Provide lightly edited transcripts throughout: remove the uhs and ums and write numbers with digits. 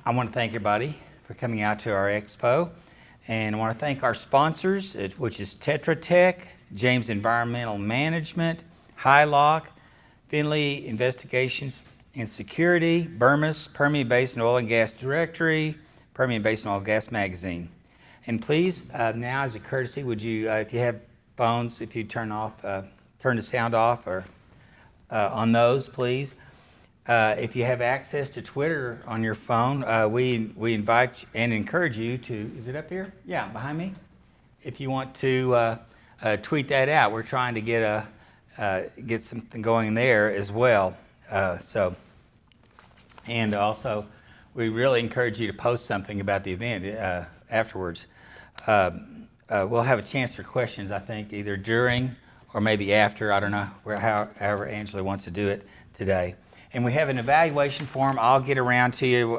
I want to thank everybody for coming out to our expo, and I want to thank our sponsors, which is Tetra Tech, James Environmental Management, Highlock, Finley Investigations and Security, Burmis, Permian Basin Oil and Gas Directory, Permian Basin Oil and Gas Magazine. And please, now as a courtesy, would you, if you have phones, if you turn the sound off or on those, please. If you have access to Twitter on your phone, we invite and encourage you to, is it up here? Yeah, behind me. If you want to tweet that out, we're trying to get something going there as well. And also, we really encourage you to post something about the event afterwards. We'll have a chance for questions, I think, either during or maybe after. I don't know, however Angela wants to do it today. And we have an evaluation form. I'll get around to you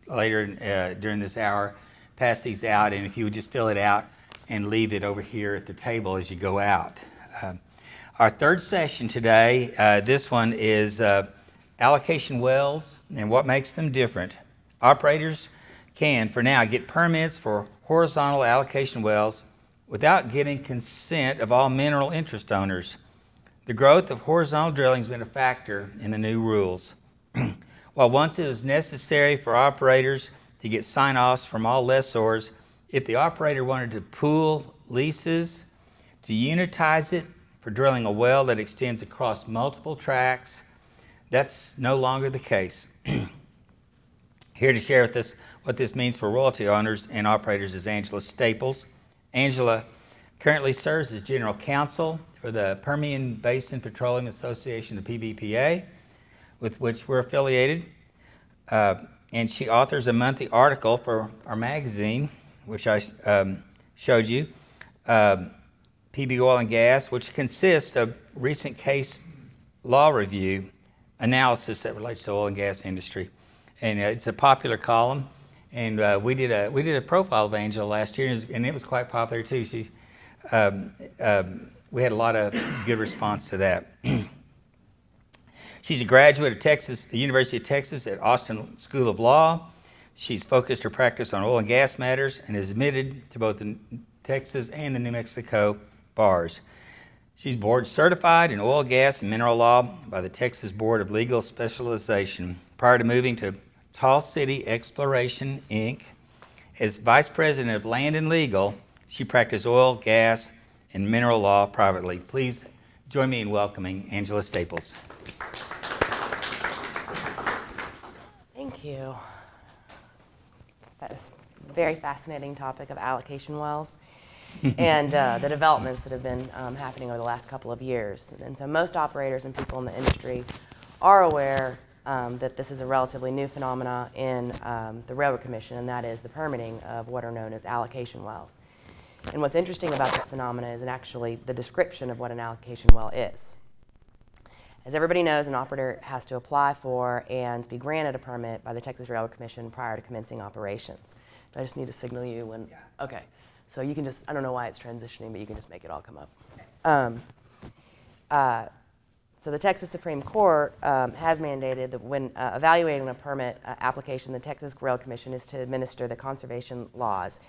later during this hour, pass these out, and if you would just fill it out and leave it over here at the table as you go out. Our third session today, this one is allocation wells and what makes them different. Operators can, for now, get permits for horizontal allocation wells without getting consent of all mineral interest owners. The growth of horizontal drilling has been a factor in the new rules. While once it was necessary for operators to get sign-offs from all lessors, if the operator wanted to pool leases, to unitize it for drilling a well that extends across multiple tracts, that's no longer the case. Here to share with us what this means for royalty owners and operators is Angela Staples. Angela currently serves as General Counsel for the Permian Basin Petroleum Association, the PBPA, with which we're affiliated. And she authors a monthly article for our magazine, which I showed you, PB Oil and Gas, which consists of recent case law review analysis that relates to the oil and gas industry. And it's a popular column. And we did a profile of Angela last year, and it was quite popular too. We had a lot of good response to that. She's a graduate of the University of Texas at Austin School of Law. She's focused her practice on oil and gas matters and is admitted to both the Texas and the New Mexico bars. She's board certified in oil, gas, and mineral law by the Texas Board of Legal Specialization. Prior to moving to Tall City Exploration, Inc., as Vice President of Land and Legal, she practiced oil, gas, and mineral law privately. Please join me in welcoming Angela Staples. Thank you. That is a very fascinating topic of allocation wells and the developments that have been happening over the last couple of years. And so most operators and people in the industry are aware that this is a relatively new phenomena in the Railroad Commission, and that is the permitting of what are known as allocation wells. And what's interesting about this phenomena is actually the description of what an allocation well is. As everybody knows, an operator has to apply for and be granted a permit by the Texas Railroad Commission prior to commencing operations. Do I just need to signal you when? Yeah. Okay. So you can just, I don't know why it's transitioning, but you can just make it all come up. So the Texas Supreme Court has mandated that when evaluating a permit application, the Texas Railroad Commission is to administer the conservation laws.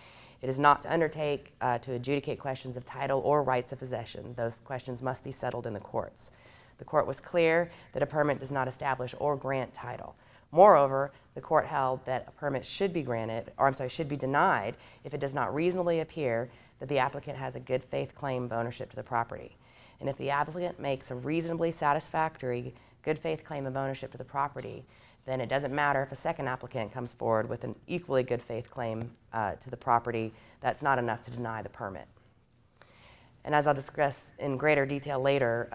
It is not to undertake to adjudicate questions of title or rights of possession. Those questions must be settled in the courts. The court was clear that a permit does not establish or grant title. Moreover, the court held that a permit should be granted, or should be denied if it does not reasonably appear that the applicant has a good faith claim of ownership to the property. And if the applicant makes a reasonably satisfactory good faith claim of ownership to the property, then it doesn't matter if a second applicant comes forward with an equally good faith claim to the property. That's not enough to deny the permit. And as I'll discuss in greater detail later,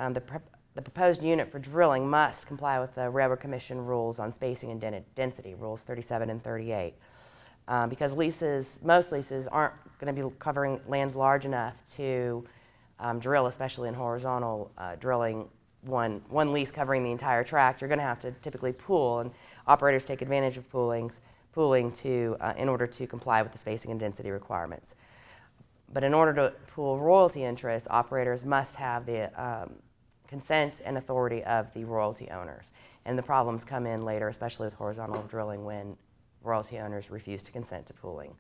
the proposed unit for drilling must comply with the Railroad Commission rules on spacing and density, rules 37 and 38. Because most leases aren't going to be covering lands large enough to drill, especially in horizontal drilling, one lease covering the entire tract. You're going to have to typically pool, and operators take advantage of pooling in order to comply with the spacing and density requirements. But in order to pool royalty interests, operators must have the consent and authority of the royalty owners. And the problems come in later, especially with horizontal drilling, when royalty owners refuse to consent to pooling.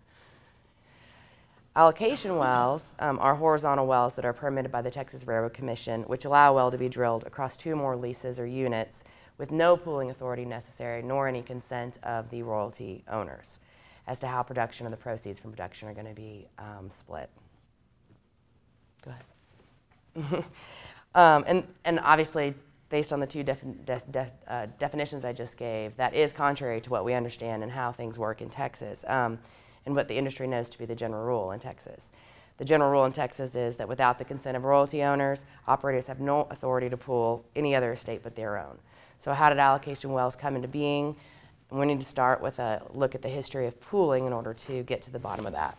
Allocation wells are horizontal wells that are permitted by the Texas Railroad Commission, which allow a well to be drilled across 2 more leases or units with no pooling authority necessary, nor any consent of the royalty owners as to how production of the proceeds from production are going to be split. Go ahead. And obviously, based on the 2 definitions I just gave, that is contrary to what we understand and how things work in Texas, and what the industry knows to be the general rule in Texas. The general rule in Texas is that without the consent of royalty owners, operators have no authority to pool any other estate but their own. So how did allocation wells come into being? And we need to start with a look at the history of pooling in order to get to the bottom of that.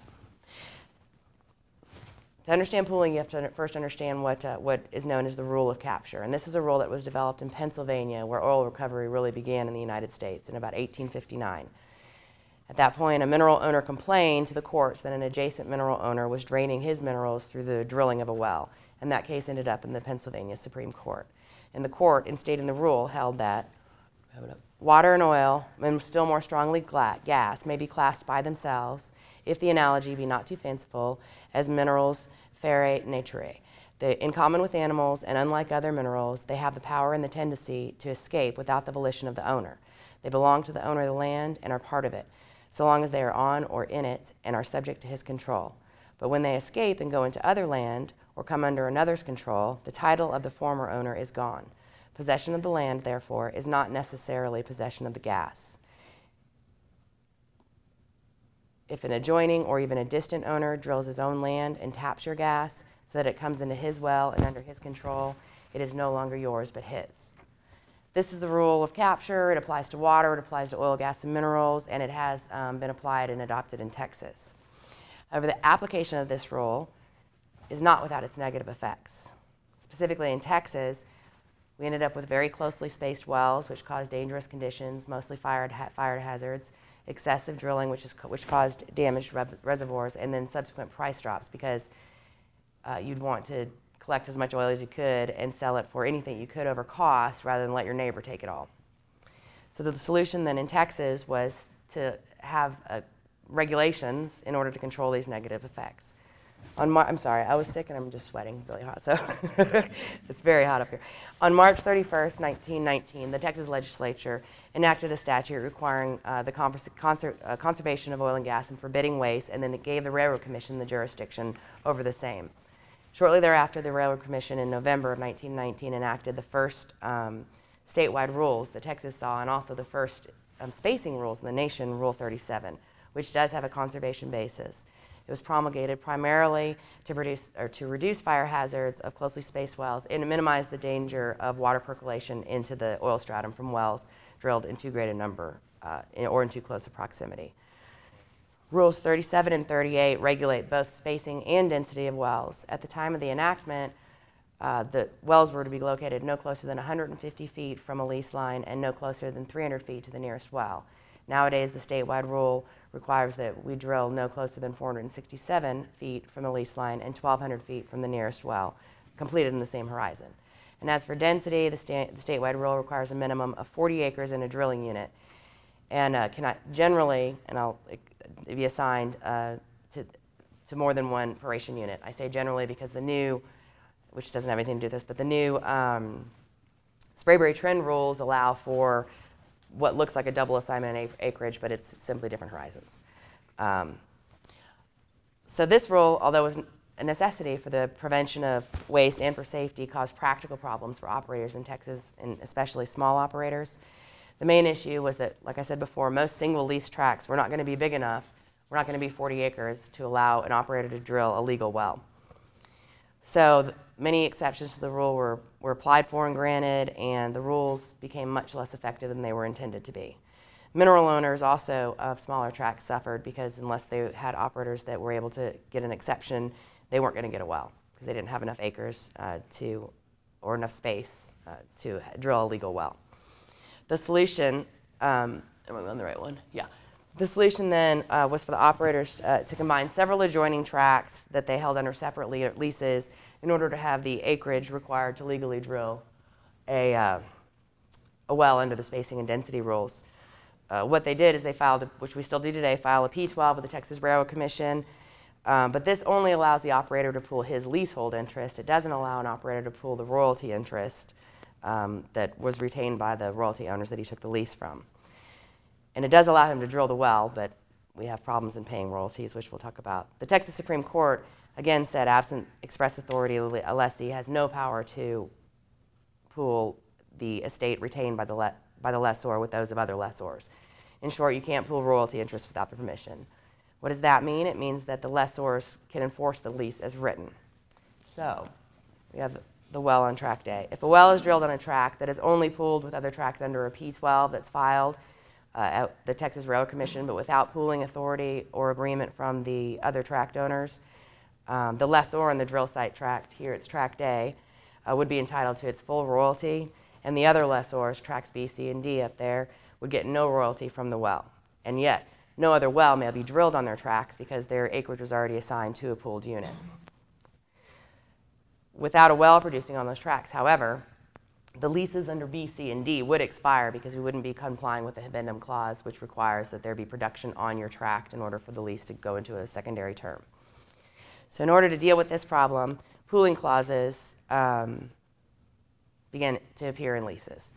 To understand pooling, you have to first understand what is known as the rule of capture. And this is a rule that was developed in Pennsylvania, where oil recovery really began in the United States in about 1859. At that point, a mineral owner complained to the courts that an adjacent mineral owner was draining his minerals through the drilling of a well. And that case ended up in the Pennsylvania Supreme Court. And the court, in stating the rule, held that water and oil, and still more strongly gas, may be classed by themselves, if the analogy be not too fanciful, as minerals ferre naturae. In common with animals, and unlike other minerals, they have the power and the tendency to escape without the volition of the owner. They belong to the owner of the land and are part of it, so long as they are on or in it and are subject to his control. But when they escape and go into other land or come under another's control, the title of the former owner is gone. Possession of the land, therefore, is not necessarily possession of the gas. If an adjoining or even a distant owner drills his own land and taps your gas so that it comes into his well and under his control, it is no longer yours but his. This is the rule of capture. It applies to water, it applies to oil, gas, and minerals, and it has been applied and adopted in Texas. However, the application of this rule is not without its negative effects. Specifically in Texas, we ended up with very closely spaced wells, which caused dangerous conditions, mostly fire hazards, excessive drilling, which caused damaged reservoirs, and then subsequent price drops because you'd want to collect as much oil as you could and sell it for anything you could over cost rather than let your neighbor take it all. So the solution then in Texas was to have regulations in order to control these negative effects. I'm sorry, I was sick and I'm just sweating really hot, so it's very hot up here. On March 31st, 1919, the Texas legislature enacted a statute requiring the conservation of oil and gas and forbidding waste, and then it gave the Railroad Commission the jurisdiction over the same. Shortly thereafter, the Railroad Commission in November of 1919 enacted the first statewide rules that Texas saw, and also the first spacing rules in the nation, Rule 37, which does have a conservation basis. It was promulgated primarily to reduce fire hazards of closely spaced wells and to minimize the danger of water percolation into the oil stratum from wells drilled in too great a number or in too close a proximity. Rules 37 and 38 regulate both spacing and density of wells. At the time of the enactment, the wells were to be located no closer than 150 feet from a lease line and no closer than 300 feet to the nearest well. Nowadays, the statewide rule requires that we drill no closer than 467 feet from the lease line and 1,200 feet from the nearest well, completed in the same horizon. And as for density, the statewide rule requires a minimum of 40 acres in a drilling unit, and cannot generally, and I'll be assigned to more than one paration unit. I say generally because the new, which doesn't have anything to do with this, but the new Sprayberry trend rules allow for what looks like a double assignment in acreage, but it's simply different horizons. So this rule, although it was a necessity for the prevention of waste and for safety, caused practical problems for operators in Texas, and especially small operators. The main issue was that, like I said before, most single lease tracts were not going to be big enough, were not going to be 40 acres to allow an operator to drill a legal well. So many exceptions to the rule were applied for and granted, and the rules became much less effective than they were intended to be. Mineral owners also of smaller tracts suffered because unless they had operators that were able to get an exception, they weren't going to get a well because they didn't have enough acres or enough space to drill a legal well. The solution, am I on the right one? Yeah. The solution then was for the operators to combine several adjoining tracts that they held under separate leases in order to have the acreage required to legally drill a well under the spacing and density rules. what they did is they filed, which we still do today, file a P12 with the Texas Railroad Commission. But this only allows the operator to pool his leasehold interest. It doesn't allow an operator to pool the royalty interest that was retained by the royalty owners that he took the lease from. And it does allow him to drill the well, but we have problems in paying royalties, which we'll talk about. The Texas Supreme Court, again, said absent express authority, a lessee has no power to pool the estate retained by the lessor with those of other lessors. In short, you can't pool royalty interest without the permission. What does that mean? It means that the lessors can enforce the lease as written. So we have the well on Tract A. If a well is drilled on a tract that is only pooled with other tracts under a P12 that's filed at the Texas Railroad Commission, but without pooling authority or agreement from the other tract owners, the lessor in the drill site tract, here it's Tract A, would be entitled to its full royalty, and the other lessors, Tracts B, C, and D up there, would get no royalty from the well. And yet, no other well may be drilled on their tracts because their acreage was already assigned to a pooled unit. Without a well producing on those tracts, however, the leases under B, C, and D would expire because we wouldn't be complying with the Habendum Clause, which requires that there be production on your tract in order for the lease to go into a secondary term. So in order to deal with this problem, pooling clauses begin to appear in leases.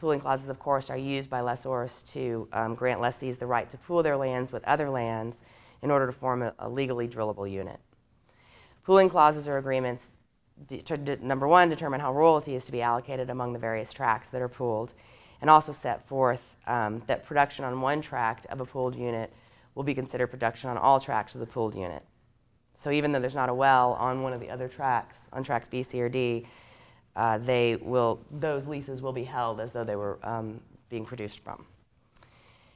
Pooling clauses, of course, are used by lessors to grant lessees the right to pool their lands with other lands in order to form a legally drillable unit. Pooling clauses are agreements number one, determine how royalty is to be allocated among the various tracts that are pooled, and also set forth that production on one tract of a pooled unit will be considered production on all tracts of the pooled unit. So even though there's not a well on one of the other tracts, on tracts B, C, or D, those leases will be held as though they were being produced from.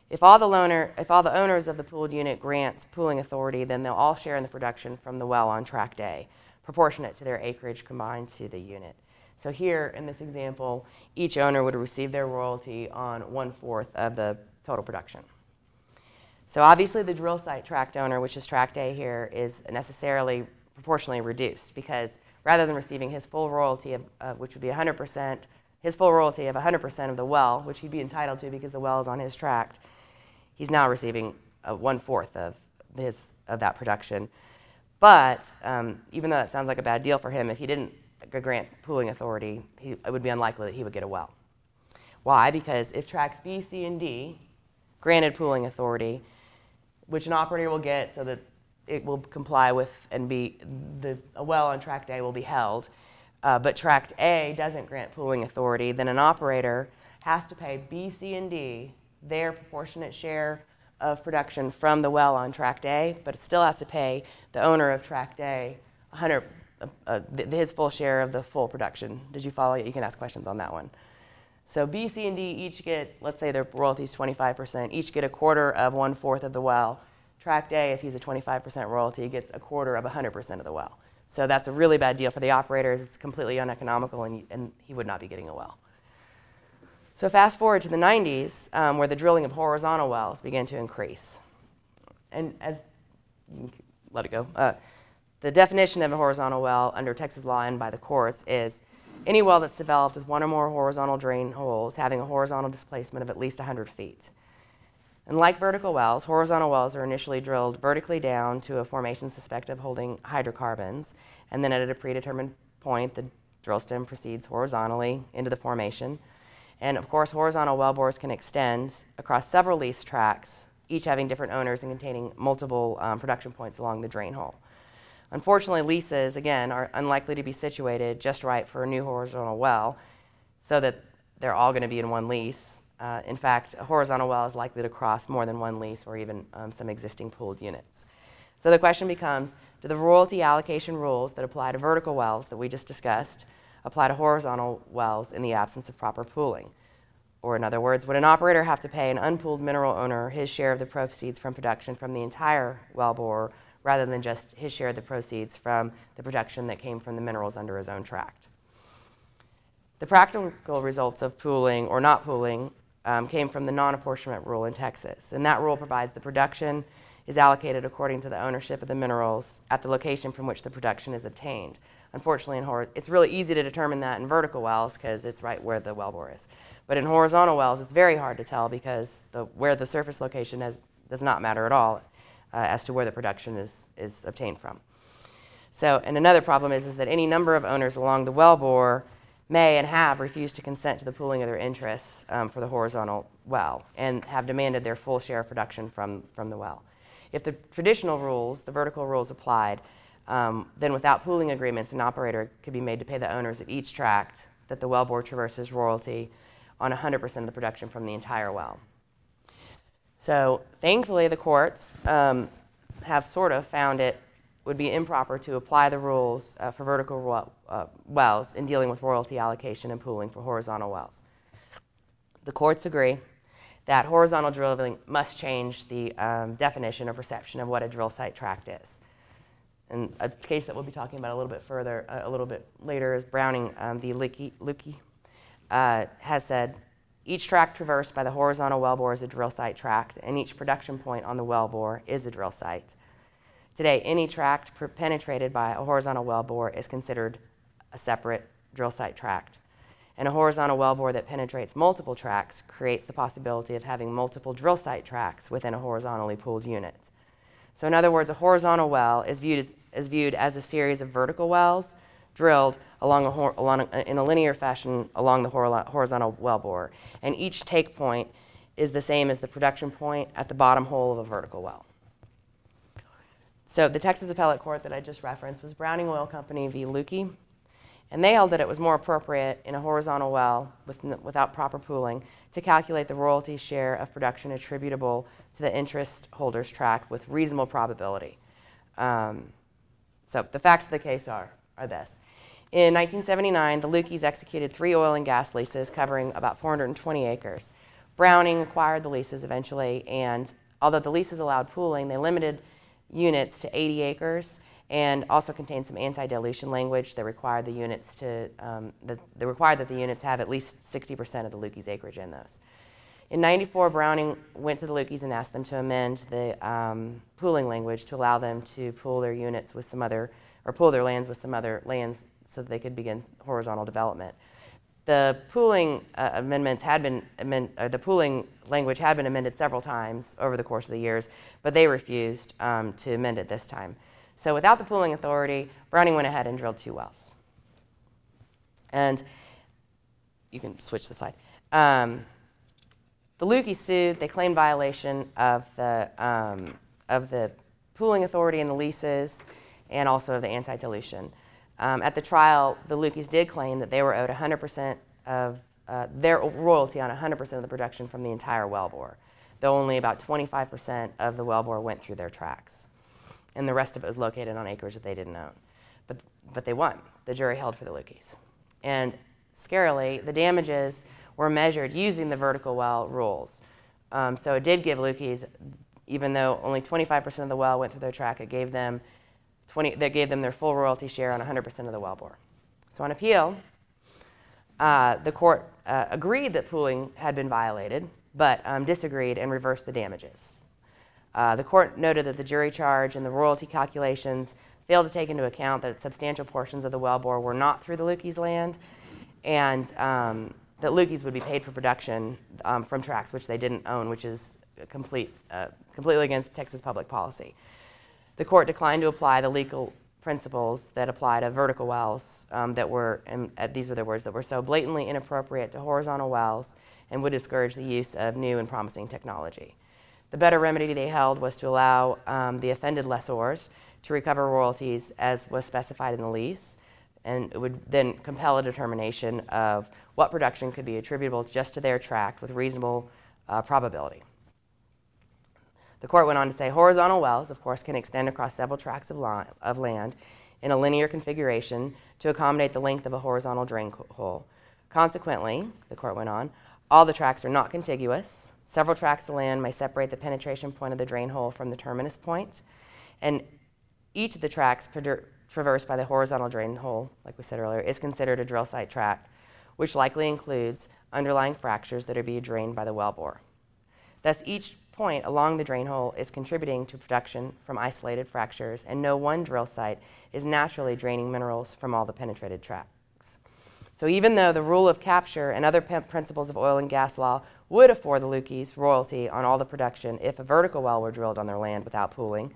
If all the owners of the pooled unit grants pooling authority, then they'll all share in the production from the well on Tract A, proportionate to their acreage combined to the unit. So here, in this example, each owner would receive their royalty on 1/4 of the total production. So obviously the drill site tract owner, which is Tract A here, is necessarily proportionally reduced because rather than receiving his full royalty, which would be 100%, his full royalty of 100% of the well, which he'd be entitled to because the well is on his tract, he's now receiving 1/4 of that production. But even though that sounds like a bad deal for him, if he didn't grant pooling authority, it would be unlikely that he would get a well. Why? Because if tracts B, C, and D granted pooling authority, which an operator will get so that it will comply with and a well on Tract A will be held, but Tract A doesn't grant pooling authority, then an operator has to pay B, C, and D their proportionate share of production from the well on Tract A, but it still has to pay the owner of Tract A his full share of the full production. Did you follow? You can ask questions on that one. So B, C, and D each get, let's say their royalty is 25%, each get 1/4 of 1/4 of the well. Tract A, if he's a 25% royalty, gets 1/4 of 100% of the well. So that's a really bad deal for the operators. It's completely uneconomical, and he would not be getting a well. So fast forward to the 90s, where the drilling of horizontal wells began to increase. And let it go. The definition of a horizontal well under Texas law and by the courts is any well that's developed with one or more horizontal drain holes having a horizontal displacement of at least 100 feet. And like vertical wells, horizontal wells are initially drilled vertically down to a formation suspected of holding hydrocarbons, and then at a predetermined point, the drill stem proceeds horizontally into the formation. And of course, horizontal wellbores can extend across several lease tracts, each having different owners and containing multiple production points along the drain hole. Unfortunately, leases, again, are unlikely to be situated just right for a new horizontal well so that they're all going to be in one lease. In fact, a horizontal well is likely to cross more than one lease or even some existing pooled units. So the question becomes, do the royalty allocation rules that apply to vertical wells that we just discussed apply to horizontal wells in the absence of proper pooling? Or in other words, would an operator have to pay an unpooled mineral owner his share of the proceeds from production from the entire wellbore rather than just his share of the proceeds from the production that came from the minerals under his own tract? The practical results of pooling or not pooling came from the non-apportionment rule in Texas. And that rule provides the production is allocated according to the ownership of the minerals at the location from which the production is obtained. Unfortunately, it's really easy to determine that in vertical wells because it's right where the wellbore is. But in horizontal wells, it's very hard to tell because where the surface location does not matter at all as to where the production is obtained from. So, and another problem is that any number of owners along the wellbore may and have refused to consent to the pooling of their interests for the horizontal well and have demanded their full share of production from the well. If the traditional rules, the vertical rules applied, then without pooling agreements, an operator could be made to pay the owners of each tract that the wellbore traverses royalty on 100% of the production from the entire well. So thankfully, the courts have sort of found it would be improper to apply the rules for vertical wells in dealing with royalty allocation and pooling for horizontal wells. The courts agree that horizontal drilling must change the definition or perception of what a drill site tract is. And a case that we'll be talking about a little bit later is Browning v. Luecke has said, each tract traversed by the horizontal wellbore is a drill site tract, and each production point on the wellbore is a drill site. Today, any tract penetrated by a horizontal wellbore is considered a separate drill site tract. And a horizontal wellbore that penetrates multiple tracts creates the possibility of having multiple drill site tracts within a horizontally pooled unit. So in other words, a horizontal well is viewed as a series of vertical wells drilled in a linear fashion along the horizontal wellbore. And each take point is the same as the production point at the bottom hole of a vertical well. So the Texas Appellate Court that I just referenced was Browning Oil Company v. Luecke. And they held that it was more appropriate in a horizontal well without proper pooling to calculate the royalty share of production attributable to the interest holder's tract with reasonable probability. So the facts of the case are this. In 1979, the Lueckes executed 3 oil and gas leases covering about 420 acres. Browning acquired the leases eventually, and although the leases allowed pooling, they limited units to 80 acres and also contained some anti-dilution language that required the units that the units have at least 60% of the Lueckes acreage in those. In '94, Browning went to the Lueckes and asked them to amend the pooling language to allow them to pool their units with some other, or pool their lands with some other lands so that they could begin horizontal development. The pooling amendments had been the pooling language had been amended several times over the course of the years, but they refused to amend it this time. So without the pooling authority, Browning went ahead and drilled 2 wells. And you can switch the slide. The Lueckes sued. They claimed violation of the pooling authority in the leases and also of the anti-dilution. At the trial, the Lueckes did claim that they were owed 100% of their royalty on 100% of the production from the entire wellbore, though only about 25% of the wellbore went through their tracts. And the rest of it was located on acreage that they didn't own. But they won. The jury held for the Lueckes. And scarily, the damages were measured using the vertical well rules. So it did give Lueckes, even though only 25% of the well went through their tract, it gave them their full royalty share on 100% of the wellbore. So on appeal, the court agreed that pooling had been violated, but disagreed and reversed the damages. The court noted that the jury charge and the royalty calculations failed to take into account that substantial portions of the wellbore were not through the Lueckes' land, and that Lueckes would be paid for production from tracts which they didn't own, which is completely against Texas public policy. The court declined to apply the legal principles that apply to vertical wells that were, and these were their words, that were so blatantly inappropriate to horizontal wells and would discourage the use of new and promising technology. The better remedy they held was to allow the offended lessors to recover royalties as was specified in the lease, and it would then compel a determination of what production could be attributable just to their tract with reasonable probability. The court went on to say horizontal wells, of course, can extend across several tracts of land in a linear configuration to accommodate the length of a horizontal drain hole. Consequently, the court went on, all the tracts are not contiguous. Several tracts of land may separate the penetration point of the drain hole from the terminus point, and each of the tracts traversed by the horizontal drain hole, like we said earlier, is considered a drill site tract, which likely includes underlying fractures that are being drained by the wellbore. Thus, each point along the drain hole is contributing to production from isolated fractures, and no one drill site is naturally draining minerals from all the penetrated tracts. So even though the rule of capture and other principles of oil and gas law would afford the Lueckes royalty on all the production if a vertical well were drilled on their land without pooling,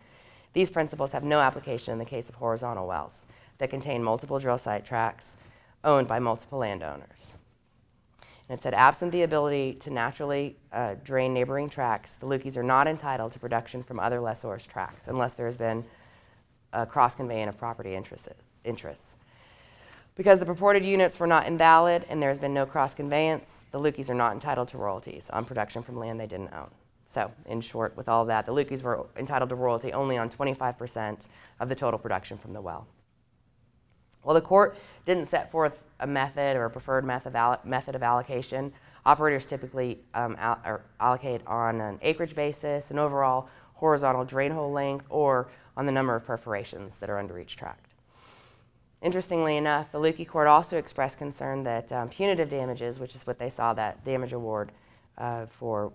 these principles have no application in the case of horizontal wells that contain multiple drill site tracts owned by multiple landowners. And it said, absent the ability to naturally drain neighboring tracts, the Lueckes are not entitled to production from other lessors' tracts unless there has been a cross-conveyance of property interests. Because the purported units were not invalid and there has been no cross-conveyance, the Lueckes are not entitled to royalties on production from land they didn't own. So, in short, with all of that, the Lueckes were entitled to royalty only on 25% of the total production from the well. Well, the court didn't set forth a method or a preferred method of allocation. Operators typically allocate on an acreage basis, an overall horizontal drain hole length, or on the number of perforations that are under each tract. Interestingly enough, the Luecke court also expressed concern that punitive damages, which is what they saw that damage award for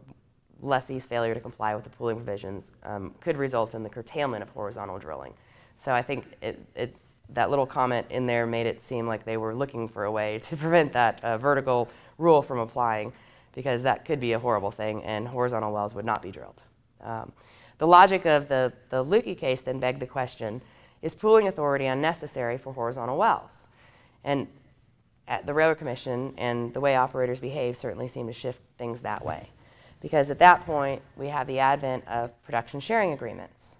lessee's failure to comply with the pooling provisions, could result in the curtailment of horizontal drilling. So I think that little comment in there made it seem like they were looking for a way to prevent that vertical rule from applying, because that could be a horrible thing and horizontal wells would not be drilled. The logic of the Luecke case then begged the question, is pooling authority unnecessary for horizontal wells? And at the Railroad Commission and the way operators behave certainly seem to shift things that way. Because at that point, we have the advent of production sharing agreements.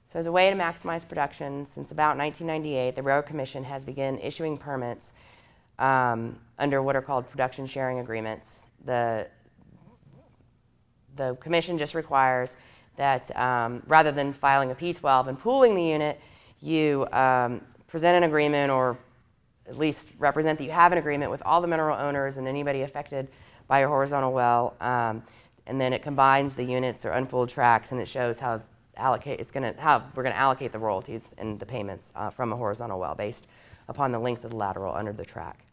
So as a way to maximize production, since about 1998, the Railroad Commission has begun issuing permits under what are called production sharing agreements. The commission just requires that rather than filing a P12 and pooling the unit, you present an agreement, or at least represent that you have an agreement with all the mineral owners and anybody affected by your horizontal well, and then it combines the units or unpooled tracts, and it shows how we're going to allocate the royalties and the payments from a horizontal well based upon the length of the lateral under the track.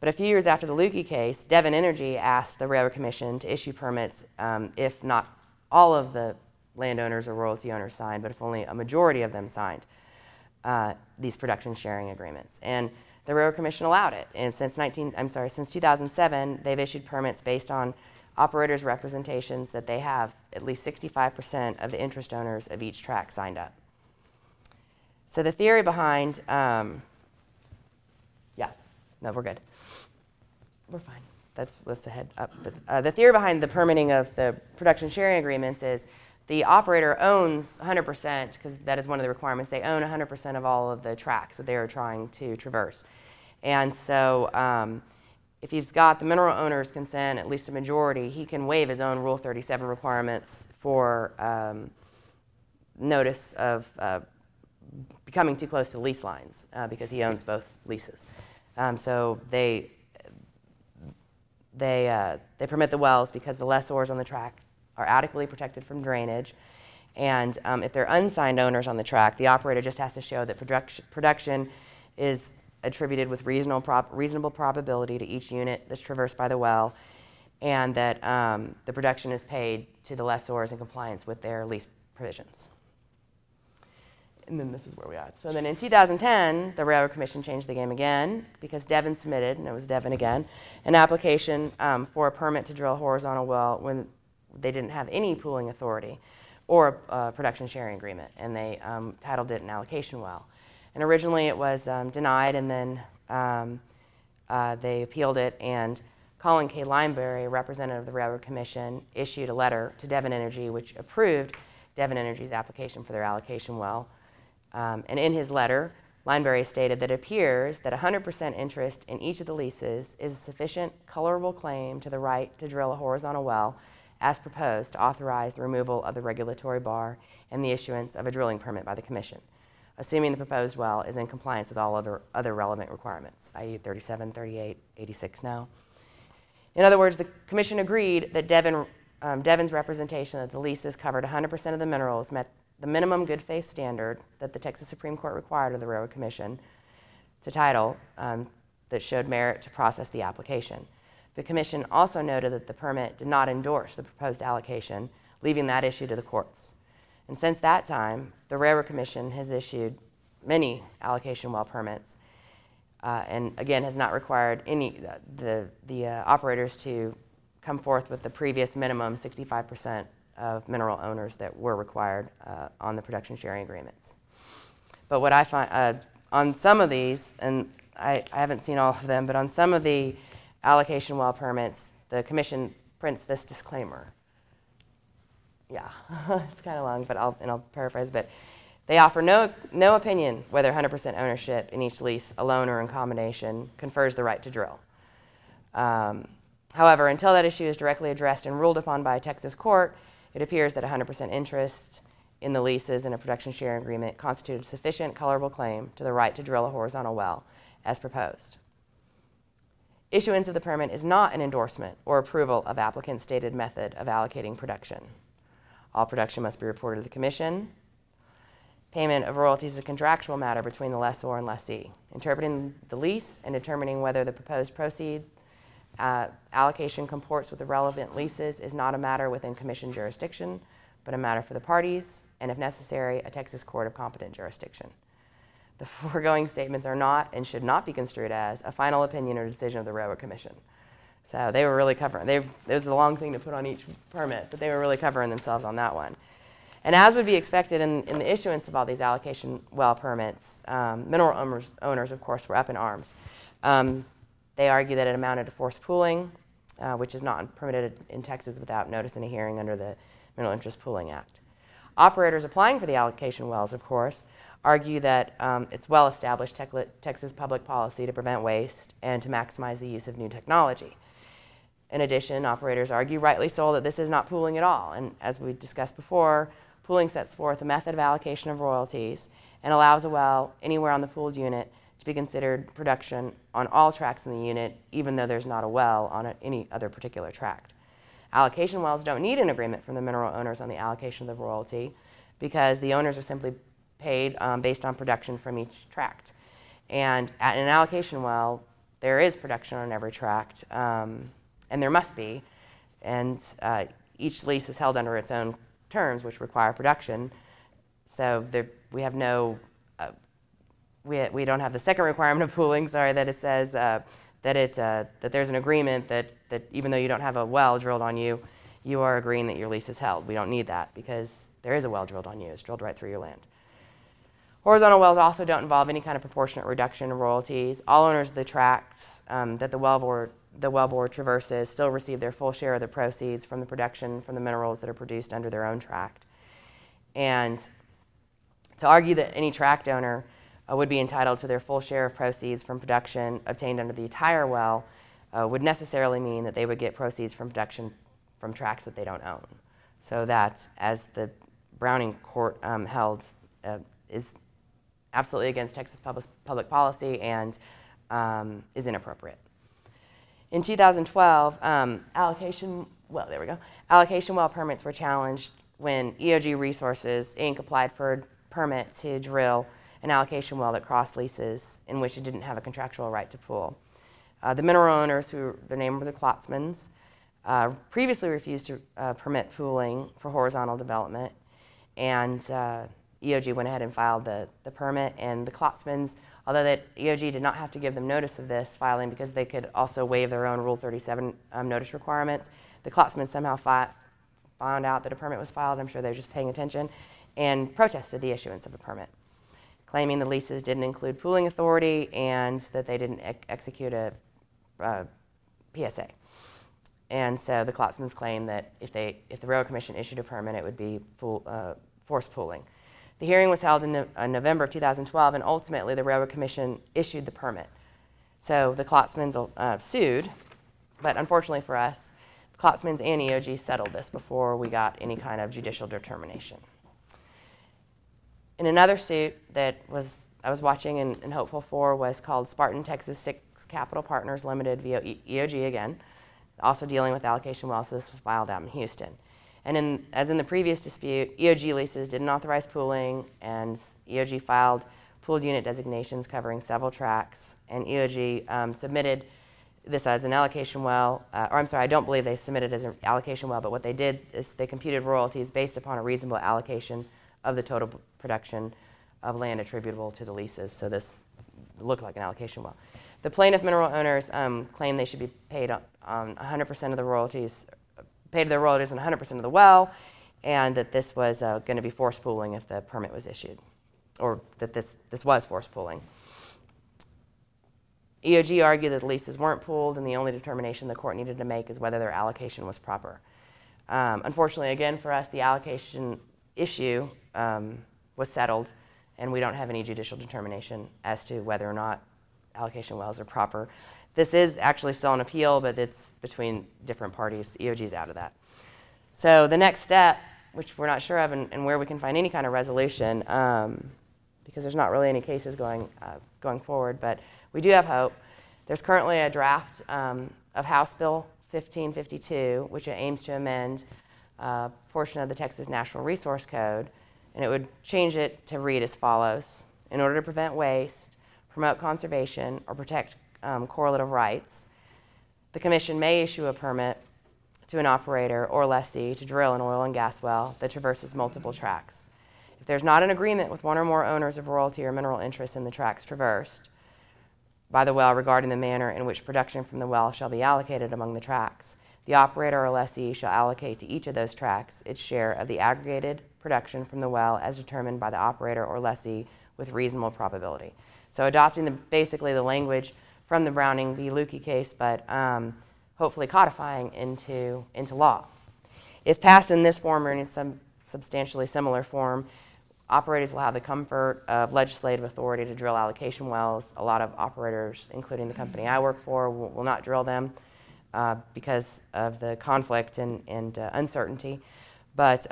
But a few years after the Luecke case, Devon Energy asked the Railroad Commission to issue permits if not all of the landowners or royalty owners signed, but if only a majority of them signed these production sharing agreements. And the Railroad Commission allowed it. And since 2007, they've issued permits based on operators' representations that they have at least 65% of the interest owners of each tract signed up. So the theory behind, we're good. We're fine. Let's head up. But, the theory behind the permitting of the production sharing agreements is the operator owns 100%, because that is one of the requirements. They own 100% of all of the tracts that they are trying to traverse. And so if he's got the mineral owner's consent, at least a majority, he can waive his own Rule 37 requirements for notice of becoming too close to lease lines because he owns both leases. So they permit the wells because the lessors on the tract are adequately protected from drainage. And if they're unsigned owners on the tract, the operator just has to show that production is attributed with reasonable probability to each unit that's traversed by the well, and that the production is paid to the lessors in compliance with their lease provisions. And then this is where we are. So then in 2010, the Railroad Commission changed the game again because Devon submitted, and it was Devon again, an application for a permit to drill a horizontal well when they didn't have any pooling authority or a production sharing agreement, and they titled it an Allocation Well. And originally it was denied, and then they appealed it, and Colin K. Lineberry, a representative of the Railroad Commission, issued a letter to Devon Energy which approved Devon Energy's application for their Allocation Well. And in his letter, Lineberry stated that it appears that 100% interest in each of the leases is a sufficient colorable claim to the right to drill a horizontal well as proposed to authorize the removal of the regulatory bar and the issuance of a drilling permit by the Commission, assuming the proposed well is in compliance with all other relevant requirements, i.e. 37, 38, 86 now. In other words, the Commission agreed that Devon's representation that the leases covered 100% of the minerals met the minimum good faith standard that the Texas Supreme Court required of the Railroad Commission to title that showed merit to process the application. The Commission also noted that the permit did not endorse the proposed allocation, leaving that issue to the courts. And since that time, the Railroad Commission has issued many allocation well permits, and again has not required any the operators to come forth with the previous minimum 65% of mineral owners that were required on the production sharing agreements. But what I find on some of these, and I haven't seen all of them, but on some of the allocation well permits, the commission prints this disclaimer. Yeah, it's kind of long, but I'll paraphrase a bit. They offer no opinion whether 100% ownership in each lease, alone or in combination, confers the right to drill. However, until that issue is directly addressed and ruled upon by a Texas court, it appears that 100% interest in the leases in a production sharing agreement constituted sufficient colorable claim to the right to drill a horizontal well as proposed. Issuance of the permit is not an endorsement or approval of applicant's stated method of allocating production. All production must be reported to the commission. Payment of royalties is a contractual matter between the lessor and lessee. Interpreting the lease and determining whether the proposed proceed allocation comports with the relevant leases is not a matter within commission jurisdiction, but a matter for the parties, and if necessary, a Texas court of competent jurisdiction. The foregoing statements are not and should not be construed as a final opinion or decision of the Railroad Commission. So they were really covering, it was a long thing to put on each permit, but they were really covering themselves on that one. And as would be expected in the issuance of all these allocation well permits, mineral owners, of course, were up in arms. They argue that it amounted to forced pooling, which is not permitted in Texas without notice in a hearing under the Mineral Interest Pooling Act. Operators applying for the allocation wells, of course, argue that it's well-established Texas public policy to prevent waste and to maximize the use of new technology. In addition, operators argue, rightly so, that this is not pooling at all. And as we discussed before, pooling sets forth a method of allocation of royalties and allows a well anywhere on the pooled unit to be considered production on all tracts in the unit, even though there's not a well on any other particular tract. Allocation wells don't need an agreement from the mineral owners on the allocation of the royalty because the owners are simply paid based on production from each tract. And at an allocation well, there is production on every tract, and there must be, and each lease is held under its own terms, which require production. So we have no, we don't have the second requirement of pooling, sorry, that it says that there's an agreement that even though you don't have a well drilled on you, you are agreeing that your lease is held. We don't need that because there is a well drilled on you. It's drilled right through your land. Horizontal wells also don't involve any kind of proportionate reduction in royalties. All owners of the tracts that the wellbore traverses still receive their full share of the proceeds from the production from the minerals that are produced under their own tract. And to argue that any tract owner would be entitled to their full share of proceeds from production obtained under the entire well would necessarily mean that they would get proceeds from production from tracts that they don't own. So that, as the Browning court held, is absolutely against Texas public policy and is inappropriate. In 2012, allocation well permits were challenged when EOG Resources, Inc. applied for a permit to drill an allocation well that crossed leases in which it didn't have a contractual right to pool. The mineral owners, who their name were the Klotzmans, previously refused to permit pooling for horizontal development, and EOG went ahead and filed the permit, and the Klotzmans, although that EOG did not have to give them notice of this filing because they could also waive their own Rule 37 notice requirements, the Klotzmans somehow found out that a permit was filed. I'm sure they were just paying attention, and protested the issuance of a permit, claiming the leases didn't include pooling authority and that they didn't execute a PSA. And so the Klotzmans claimed that if the Railroad Commission issued a permit, it would be forced pooling. The hearing was held in November of 2012, and ultimately the Railroad Commission issued the permit. So the Klotzmans sued, but unfortunately for us, the Klotzmans and EOG settled this before we got any kind of judicial determination. In another suit that I was watching and hopeful for was called Spartan Texas 6 Capital Partners Limited via EOG again, also dealing with allocation wells. So this was filed out in Houston. And as in the previous dispute, EOG leases didn't authorize pooling, and EOG filed pooled unit designations covering several tracts, and EOG submitted this as an allocation well, or I'm sorry, I don't believe they submitted as an allocation well, but what they did is they computed royalties based upon a reasonable allocation of the total production of land attributable to the leases. So this looked like an allocation well. The plaintiff mineral owners claim they should be paid on 100% of the royalties, paid their royalties on 100% of the well, and that this was going to be forced pooling if the permit was issued, or that this was forced pooling. EOG argued that the leases weren't pooled, and the only determination the court needed to make is whether their allocation was proper. Unfortunately, again, for us, the allocation issue was settled, and we don't have any judicial determination as to whether or not allocation wells are proper. This is actually still an appeal, but it's between different parties. EOG's out of that. So the next step, which we're not sure of, and where we can find any kind of resolution, because there's not really any cases going forward, but we do have hope. There's currently a draft of House Bill 1552, which aims to amend a portion of the Texas Natural Resource Code, and it would change it to read as follows. In order to prevent waste, promote conservation, or protect correlative rights, the Commission may issue a permit to an operator or lessee to drill an oil and gas well that traverses multiple tracts. If there's not an agreement with one or more owners of royalty or mineral interest in the tracts traversed by the well regarding the manner in which production from the well shall be allocated among the tracts, the operator or lessee shall allocate to each of those tracts its share of the aggregated production from the well as determined by the operator or lessee with reasonable probability. So adopting basically the language from the Browning v. Luecke case, but hopefully codifying into law. If passed in this form or in some substantially similar form, operators will have the comfort of legislative authority to drill allocation wells. A lot of operators, including the company I work for, will not drill them because of the conflict and uncertainty. But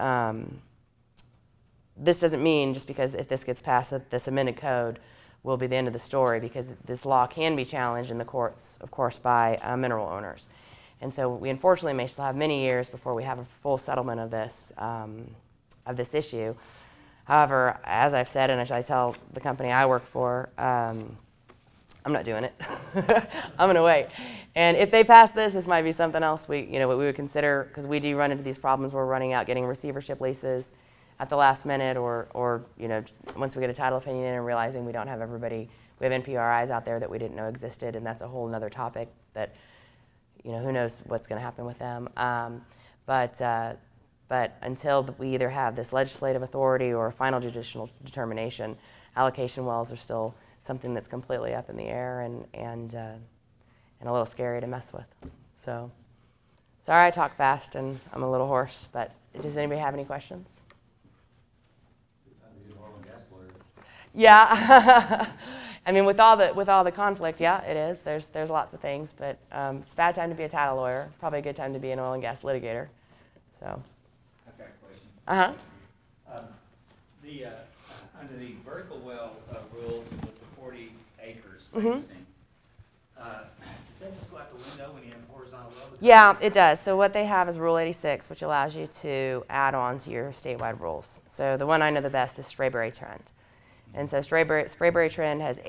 this doesn't mean, just because if this gets passed, that this amended code will be the end of the story, because this law can be challenged in the courts, of course, by mineral owners. And so we unfortunately may still have many years before we have a full settlement of this issue. However, as I've said, and as I tell the company I work for, I'm not doing it. I'm going to wait. And if they pass this, this might be something else we would consider, because we do run into these problems. We're running out getting receivership leases at the last minute, or once we get a title opinion in and realizing we don't have everybody. We have NPRIs out there that we didn't know existed, and that's a whole other topic that, who knows what's going to happen with them. But until we either have this legislative authority or a final judicial determination, allocation wells are still something that's completely up in the air and a little scary to mess with. So, sorry I talk fast and I'm a little hoarse, but does anybody have any questions? Yeah, I mean, with all the conflict, yeah, it is. There's lots of things, but it's a bad time to be a title lawyer. Probably a good time to be an oil and gas litigator. So. I've got a question. Uh-huh. Under the vertical well rules with the 40 acres Mm-hmm. spacing, does that just go out the window when you have horizontal well? Yeah, it does. So what they have is Rule 86, which allows you to add on to your statewide rules. So the one I know the best is Sprayberry Trend. And so Sprayberry Trend has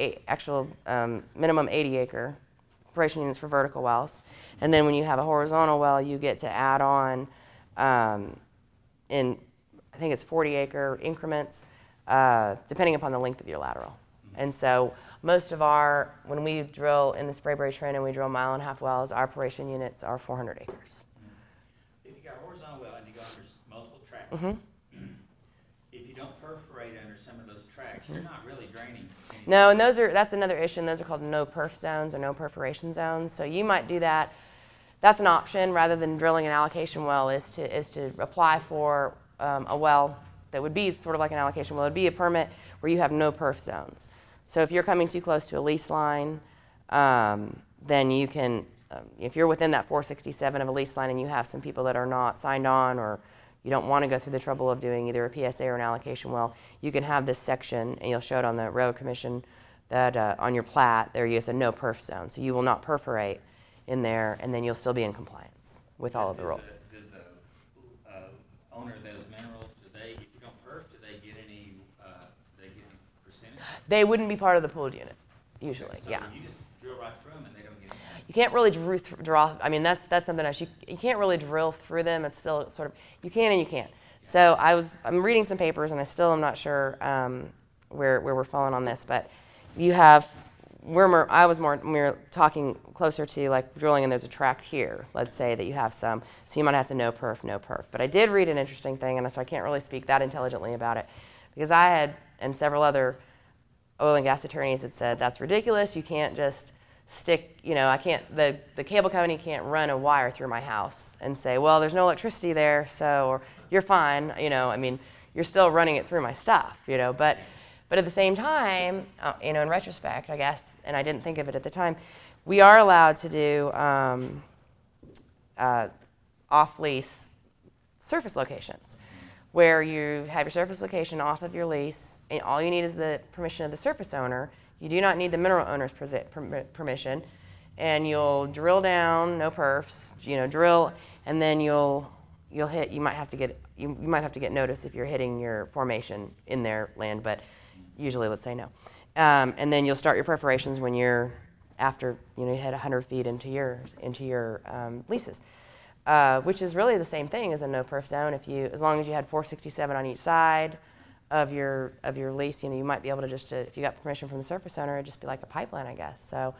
minimum 80-acre operation units for vertical wells. And then when you have a horizontal well, you get to add on in, I think it's 40-acre increments, depending upon the length of your lateral. And so most of when we drill in the Sprayberry Trend and we drill 1.5 mile wells, our operation units are 400 acres. If you got a horizontal well and you go under multiple tracts, Mm-hmm. if you don't perforate under some of those tracts, you're not really draining. No, and that's another issue, and those are called no perf zones or no perforation zones. So you might do that. That's an option rather than drilling an allocation well, is to apply for a well that would be sort of like an allocation well. It would be a permit where you have no perf zones. So if you're coming too close to a lease line, then you can, if you're within that 467 of a lease line and you have some people that are not signed on, or you don't want to go through the trouble of doing either a PSA or an allocation well, you can have this section, and you'll show it on the Railroad Commission, that on your plat, there is a no perf zone. So you will not perforate in there, and then you'll still be in compliance with all of the rules. Does the owner of those minerals, if you don't perf, do they get any percentage? They wouldn't be part of the pooled unit, usually, So yeah. you just drill right through them and they don't get anything? You can't really draw. I mean, that's something else. You can't really drill through them. It's still sort of, you can and you can't. So I'm reading some papers, and I still am not sure where we're falling on this, but you have, I was more talking closer to like drilling, and there's a tract here. Let's say that you have some, so you might have to no perf. But I did read an interesting thing, and so I can't really speak that intelligently about it, because I had, and several other oil and gas attorneys had said, that's ridiculous. You can't just stick, I can't, the cable company can't run a wire through my house and say, well, there's no electricity there, so, or you're fine, I mean, you're still running it through my stuff, but at the same time, in retrospect, I guess, and I didn't think of it at the time, we are allowed to do off-lease surface locations, where you have your surface location off of your lease, and all you need is the permission of the surface owner. You do not need the mineral owner's permission, and you'll drill down, no perfs, drill, and then you'll hit. You might have to get notice if you're hitting your formation in their land, but usually, let's say no. And then you'll start your perforations when you're after you hit 100 feet into your leases. Which is really the same thing as a no perf zone. As long as you had 467 on each side of your lease, you might be able to just, if you got permission from the surface owner, it'd just be like a pipeline, I guess. So,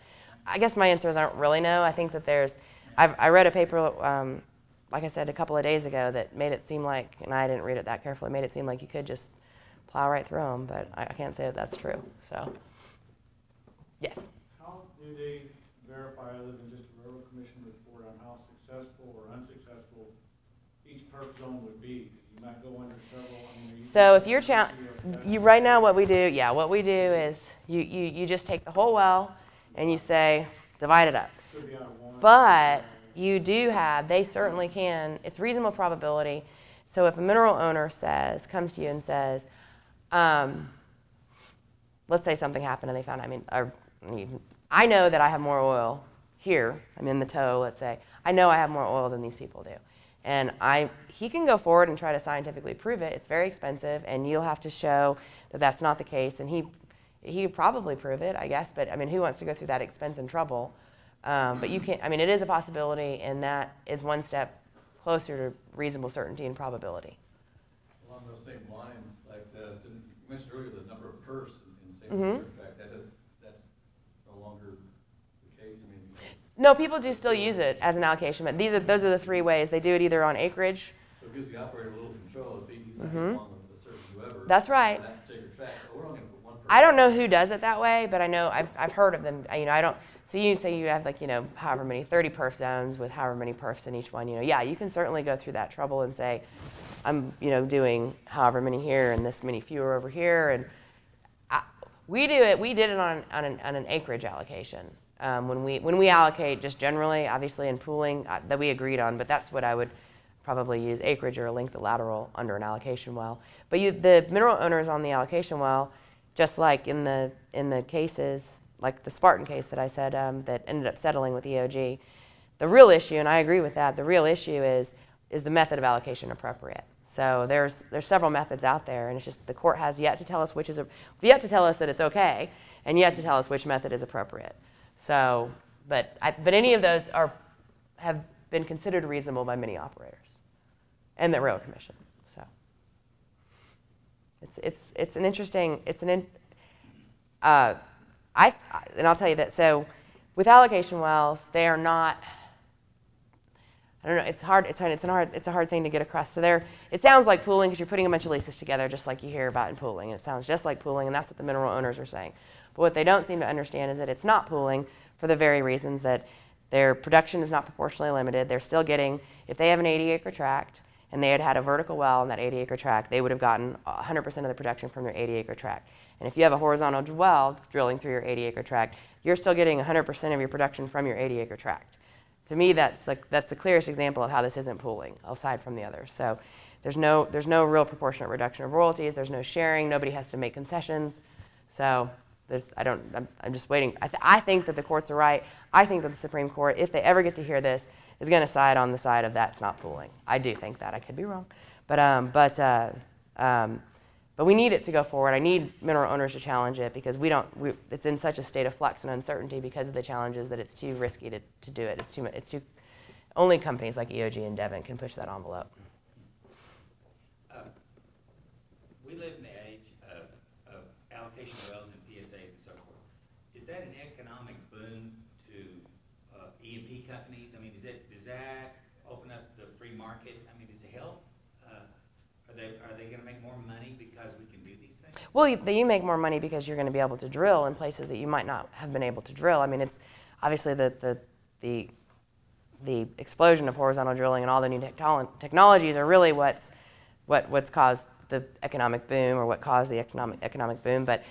I guess my answer is I don't really know. I think that I read a paper, like I said, a couple of days ago that made it seem like, and I didn't read it that carefully, made it seem like you could just plow right through them, but I can't say that that's true. So, yes. How do they verify, other than just a railroad commission report, on how successful or unsuccessful each perf zone would be? You might go under several. So if you're right now, what we do is you just take the whole well and you say divide it up. But you do have, they certainly can. It's reasonable probability. So if a mineral owner comes to you and says, let's say something happened and they found, I know that I have more oil here. I'm in the toe, let's say. I know I have more oil than these people do. And he can go forward and try to scientifically prove it. It's very expensive, and you'll have to show that that's not the case. And he could probably prove it, I guess. But who wants to go through that expense and trouble? But you can't. It is a possibility, and that is one step closer to reasonable certainty and probability. Along those same lines, like you mentioned earlier, the number of perfs in the same tract, that's no longer the case. No, people do still use it as an allocation, but those are the three ways. They do it either on acreage. So it gives the operator a little control if he's not along with a certain whoever. That's right. That particular tract, we're only going to put one person. I don't know who does it that way, but I know I've heard of them. I don't. So you say you have however many 30 perf zones with however many perfs in each one. Yeah, you can certainly go through that trouble and say, I'm doing however many here and this many fewer over here, and we did it on an acreage allocation. When we allocate just generally, obviously in pooling, that we agreed on, but that's what I would probably use, acreage or a length of lateral under an allocation well. But the mineral owners on the allocation well, just like in the cases, like the Spartan case that I said that ended up settling with EOG, the real issue, and I agree with that, the real issue is the method of allocation appropriate? So there's several methods out there, and it's just the court has yet to tell us yet to tell us that it's okay, and yet to tell us which method is appropriate. So, but any of those have been considered reasonable by many operators and the Railroad Commission. So it's an interesting, and I'll tell you that. So with allocation wells, they are not. I don't know. It's hard. It's a hard thing to get across. So it sounds like pooling because you're putting a bunch of leases together, just like you hear about in pooling. And it sounds just like pooling, and that's what the mineral owners are saying. But what they don't seem to understand is that it's not pooling for the very reasons that their production is not proportionally limited. They're still getting, if they have an 80-acre tract and they had a vertical well in that 80-acre tract, they would have gotten 100% of the production from their 80-acre tract. And if you have a horizontal well drilling through your 80-acre tract, you're still getting 100% of your production from your 80-acre tract. To me, that's the clearest example of how this isn't pooling, aside from the others. So there's no real proportionate reduction of royalties. There's no sharing. Nobody has to make concessions. So I'm just waiting. I think that the courts are right. I think that the Supreme Court, if they ever get to hear this, is going to side on the side of that's not pooling. I do think that. I could be wrong, but But we need it to go forward. I need mineral owners to challenge it because it's in such a state of flux and uncertainty because of the challenges that it's too risky to do it. It's too, only companies like EOG and Devon can push that envelope. We live in the age of allocation wells and PSAs and so forth. Is that an economic boon to E&P companies? I mean, does that open up the free market? I mean, does it help? Are they going to make more money because we can do these things? Well, you make more money because you're going to be able to drill in places that you might not have been able to drill. I mean, it's obviously the explosion of horizontal drilling and all the new technologies are really what's caused the economic boom, or what caused the economic boom. But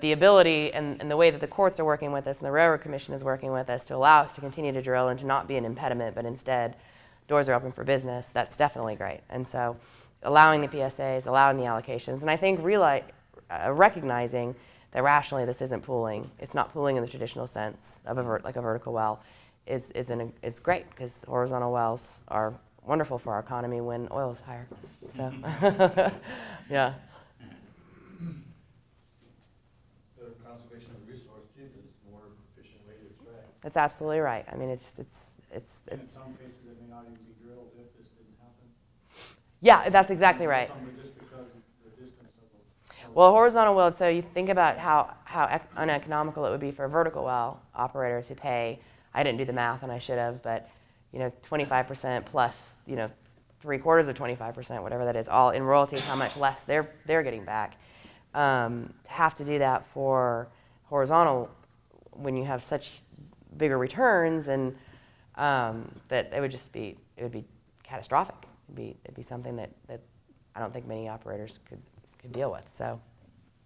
the ability and the way that the courts are working with us and the Railroad Commission is working with us to allow us to continue to drill and to not be an impediment, but instead doors are open for business, that's definitely great. And so allowing the PSAs, allowing the allocations, and I think recognizing that rationally this isn't pooling. It's not pooling in the traditional sense of like a vertical well. It's great because horizontal wells are wonderful for our economy when oil is higher. So, yeah. The conservation of the resource too, is a more efficient way to extract. That's absolutely right. I mean, it's. In some cases, it may not even be drilled if this didn't happen. Yeah, that's exactly right. Just because of the distance of Well, horizontal well, so you think about how uneconomical it would be for a vertical well operator to pay. I didn't do the math, and I should have, but 25% plus 3/4 of 25%, whatever that is, all in royalties, how much less they're getting back. To have to do that for horizontal when you have such bigger returns, and that it would be catastrophic. It'd be something that I don't think many operators could deal with. So,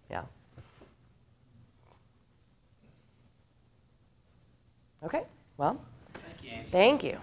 yeah. Okay. Well, Thank you, Angie. Thank you.